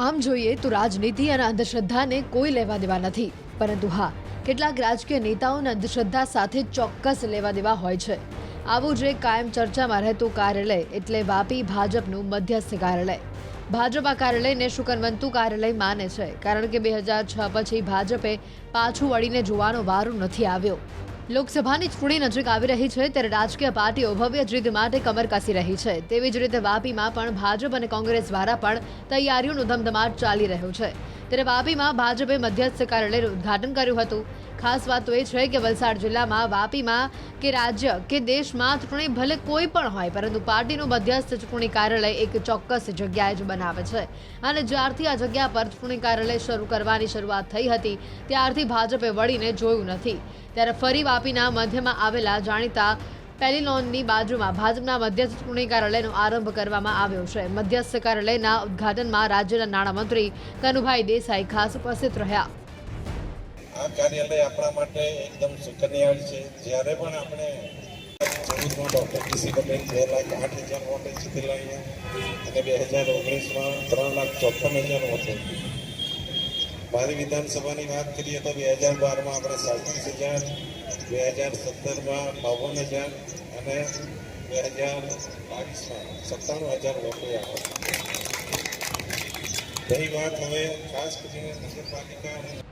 આમ જોઈએ તો રાજનીતિ અને અંધશ્રદ્ધાને કોઈ લેવા દેવા નથી, પરંતુ હા, કેટલાક રાજકીય નેતાઓને અંધશ્રદ્ધા સાથે ચોક્કસ લેવા દેવા હોય છે। આવું જ એક કાયમ ચર્ચામાં રહેતું કાર્યાલય એટલે વાપી ભાજપનું મધ્યસ્થ કાર્યાલય। ભાજપ આ કાર્યાલયને શુકનવંતુ કાર્યાલય માને છે, કારણ કે 2006 પછી ભાજપે પાછું વળીને જોવાનો વારો નથી આવ્યો। લોકસભાની ચૂંટણી નજીક આવી રહી છે ત્યારે રાજકીય પાર્ટીઓ ભવ્ય જીત માટે કમર કસી રહી છે। તેવી જ રીતે વાપીમાં પણ ભાજપ અને કોંગ્રેસ દ્વારા પણ તૈયારીઓનો ધમધમાટ ચાલી રહ્યો છે। ત્યારે વાપીમાં ભાજપે મધ્યસ્થ કાર્યાલયનું ઉદ્ઘાટન કર્યું હતું। ખાસ વાત તો એ છે કે વલસાડ જિલ્લામાં વાપીમાં કે રાજ્ય કે દેશમાં ચૂંટણી ભલે કોઈ પણ હોય, પરંતુ પાર્ટીનું મધ્યસ્થ ચૂંટણી કાર્યાલય એક ચોક્કસ જગ્યાએ જ બનાવે છે। અને જ્યારથી આ જગ્યા પર ચૂંટણી કાર્યાલય શરૂ કરવાની શરૂઆત થઈ હતી ત્યારથી ભાજપે વળીને જોયું નથી। ત્યારે ફરી વાપીના મધ્યમાં આવેલા જાણીતા પેલિલોનની બાજુમાં ભાજપના મધ્યસ્થ ચૂંટણી કાર્યાલયનો આરંભ કરવામાં આવ્યો છે। મધ્યસ્થ કાર્યાલયના ઉદ્ઘાટનમાં રાજ્યના નાણામંત્રી કનુભાઈ દેસાઈ ખાસ ઉપસ્થિત રહ્યા। આ કાર્યાલય આપણા માટે એકદમ સુકન્યાળ છે। જ્યારે પણ આપણે 2014માં ડૉક્ટર કેસી પટેલ 2,08,000 વોટે જીતેલા અહીંયા, અને 2019માં 3,54,000 વોટે। મારી વિધાનસભાની વાત કરીએ તો 2012માં આપણે 37,000, 2017માં 52,000 અને 2022માં 97,000 વોટે આવ્યા। રહી વાત હવે ખાસ કરીને નગરપાલિકા।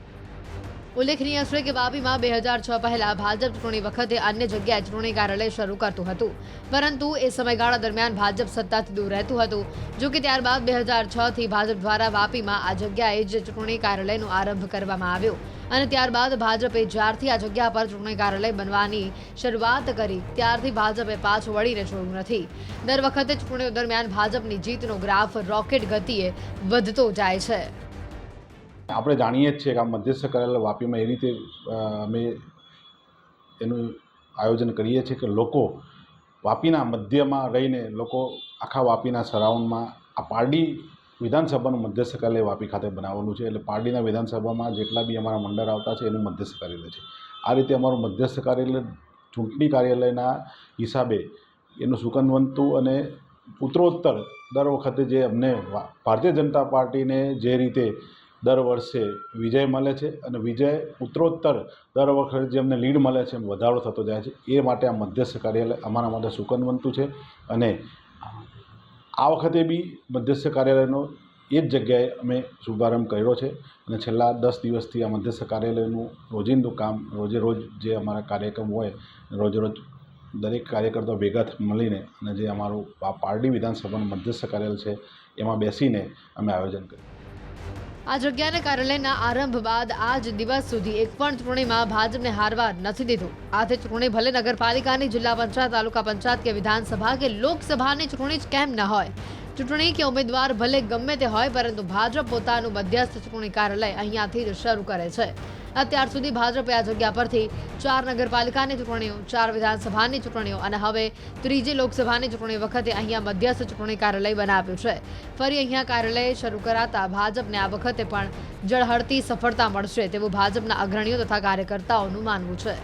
ઉલ્લેખનીય છે કે વાપીમાં 2006 પહેલા ભાજપ ચૂંટણી વખતે અન્ય જગ્યાએ ચૂંટણી કાર્યાલય શરૂ કરતું હતું, પરંતુ એ સમયગાળા દરમિયાન ભાજપ સત્તાથી દૂર રહેતું હતું। જો કે ત્યારબાદ 2006થી ભાજપ દ્વારા વાપીમાં આ જગ્યાએ જ ચૂંટણી કાર્યાલયનો આરંભ કરવામાં આવ્યો, અને ત્યારબાદ ભાજપે જ્યારથી આ જગ્યા પર ચૂંટણી કાર્યાલય બનવાની શરૂઆત કરી ત્યારથી ભાજપે પાછું વળીને જોયું નથી। દર વખતે ચૂંટણીઓ દરમિયાન ભાજપની જીતનો ગ્રાફ રોકેટ ગતિએ વધતો જાય છે। આપણે જાણીએ જ છીએ કે આ મધ્યસ્થ કાર્યાલય વાપીમાં એ રીતે અમે એનું આયોજન કરીએ છીએ કે લોકો વાપીના મધ્યમાં રહીને લોકો આખા વાપીના સરાઉન્ડમાં આ પારડી વિધાનસભાનું મધ્યસ્થ કાર્યાલય વાપી ખાતે બનાવેલું છે। એટલે પારડીના વિધાનસભામાં જેટલા બી અમારા મંડળ આવતા છે એનું મધ્યસ્થ કાર્યાલય છે। આ રીતે અમારું મધ્યસ્થ કાર્યાલય ચૂંટણી કાર્યાલયના હિસાબે એનું સુકનવંતુ અને ઉત્તરોત્તર દર વખતે જે અમને ભારતીય જનતા પાર્ટીને જે રીતે દર વર્ષે વિજય મળે છે અને વિજય ઉત્તરોત્તર દર વખતે જે અમને લીડ મળે છે એમ વધારો થતો જાય છે। એ માટે આ મધ્યસ્થ કાર્યાલય અમારા માટે સુકનવંતુ છે, અને આ વખતે બી મધ્યસ્થ કાર્યાલયનો એ જ જગ્યાએ અમે શુભારંભ કર્યો છે, અને છેલ્લા 10 દિવસથી આ મધ્યસ્થ કાર્યાલયનું રોજિંદું કામ રોજે રોજ જે અમારા કાર્યક્રમ હોય રોજે રોજ દરેક કાર્યકર્તાઓ ભેગા મળીને અને જે અમારું આ પારડી વિધાનસભાનું મધ્યસ્થ કાર્યાલય છે એમાં બેસીને અમે આયોજન કર્યું। આ જગ્યાના કાર્યાલયના આરંભ બાદ આજ દિવસ સુધી એક પણ ચૂંટણીમાં ભાજપને હારવા નથી દીધું। આથી ચૂંટણી ભલે નગરપાલિકાની, જિલ્લા પંચાયત, તાલુકા પંચાયત કે વિધાનસભા કે લોકસભાની ચૂંટણી જ કેમ ન હોય, ચૂંટણી કે ઉમેદવાર ભલે ગમે તે હોય, પરંતુ ભાજપ પોતાનું મધ્યસ્થ ચૂંટણી કાર્યાલય અહીંયાથી જ શરૂ કરે છે। અત્યાર સુધી ભાજપે આ જગ્યા પરથી 4 નગરપાલિકાની ચૂંટણીઓ, 4 વિધાનસભાની ચૂંટણીઓ અને હવે ત્રીજી લોકસભાની ચૂંટણી વખતે અહીંયા મધ્યસ્થ ચૂંટણી કાર્યાલય બનાવ્યું છે। ફરી અહીંયા કાર્યાલય શરૂ કરાતા ભાજપને આ વખતે પણ ઝળહળતી સફળતા મળશે તેવું ભાજપના અગ્રણીઓ તથા કાર્યકર્તાઓનું માનવું છે।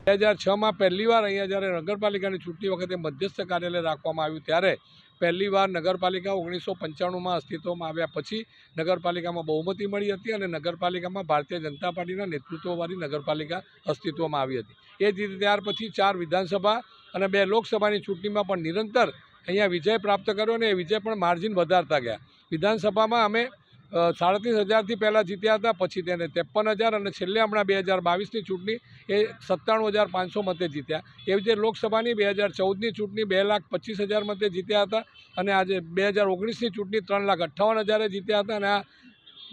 2006માં પહેલીવાર અહીંયા જ્યારે નગરપાલિકાની ચૂંટણી વખતે મધ્યસ્થ કાર્યાલય રાખવામાં આવ્યું ત્યારે પહેલીવાર નગરપાલિકા 1995માં અસ્તિત્વમાં આવ્યા પછી નગરપાલિકામાં બહુમતી મળી હતી, અને નગરપાલિકામાં ભારતીય જનતા પાર્ટીના નેતૃત્વવાળી નગરપાલિકા અસ્તિત્વમાં આવી હતી। એ જ રીતે ત્યાર પછી 4 વિધાનસભા અને 2 લોકસભાની ચૂંટણીમાં પણ નિરંતર અહીંયા વિજય પ્રાપ્ત કર્યો, અને એ વિજય પણ માર્જિન વધારતા ગયા। વિધાનસભામાં અમે 37,000થી પહેલાં જીત્યા હતા, પછી તેને 53,000 અને છેલ્લે હમણાં 2022ની ચૂંટણી એ 97,500 મતે જીત્યા। એવી રીતે લોકસભાની 2014ની ચૂંટણી 2,25,000 મતે જીત્યા હતા, અને આજે 2019ની ચૂંટણી 3,58,000 જીત્યા હતા, અને આ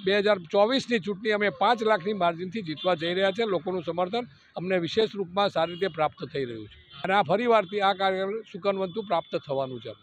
2024ની ચૂંટણી અમે 5 લાખની માર્જિનથી જીતવા જઈ રહ્યા છે। લોકોનું સમર્થન અમને વિશેષ રૂપમાં સારી રીતે પ્રાપ્ત થઈ રહ્યું છે, અને આ ફરીવારથી આ કાર્ય સુકનવંતુ પ્રાપ્ત થવાનું છે।